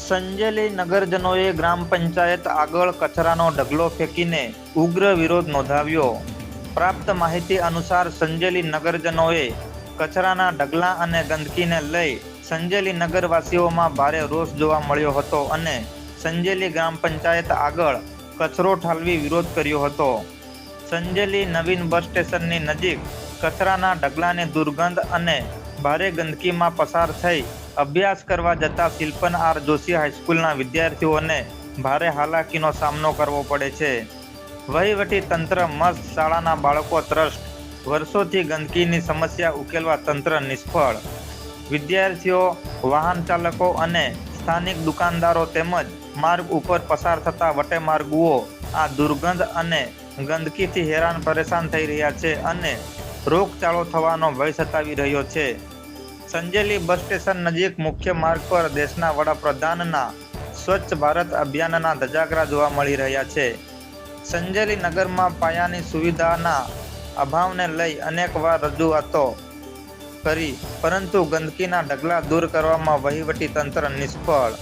સંજેલી નગરજનોએ ગ્રામ પંચાયત આગળ કચરાનો ઢગલો ફેંકીને ઉગ્ર વિરોધ નોંધાવ્યો. પ્રાપ્ત માહિતી અનુસાર સંજેલી નગરજનોએ કચરાના ઢગલા અને ગંદકીને લઈ સંજેલી નગરવાસીઓમાં ભારે રોષ જોવા મળ્યો હતો અને સંજેલી ગ્રામ પંચાયત આગળ કચરો ઠાલવી વિરોધ કર્યો હતો. સંજેલી નવીન બસ સ્ટેશનની નજીક કચરાના ઢગલાની દુર્ગંધ અને ભારે ગંદકીમાં પસાર થઈ અભ્યાસ કરવા જતા શિલ્પન આર જોશી હાઈસ્કૂલના વિદ્યાર્થીઓને ભારે હાલાકીનો સામનો કરવો પડે છે. વહીવટી તંત્ર મસ્ત, શાળાના બાળકો ત્રસ્ત. વર્ષોથી ગંદકીની સમસ્યા ઉકેલવા તંત્ર નિષ્ફળ. વિદ્યાર્થીઓ, વાહન ચાલકો અને સ્થાનિક દુકાનદારો તેમજ માર્ગ ઉપર પસાર થતા વટેમાર્ગુઓ આ દુર્ગંધ અને ગંદકીથી હેરાન પરેશાન થઈ રહ્યા છે અને રોગચાળો થવાનો ભય સતાવી રહ્યો છે. સંજેલી બસ સ્ટેશન નજીક મુખ્ય માર્ગ પર દેશના વડાપ્રધાનના સ્વચ્છ ભારત અભિયાનના ધજાગરા જોવા મળી રહ્યા છે. સંજેલી નગરમાં પાયાની સુવિધાના અભાવને લઈ અનેકવાર રજૂઆતો કરી, પરંતુ ગંદકીના ઢગલા દૂર કરવામાં વહીવટી તંત્ર નિષ્ફળ.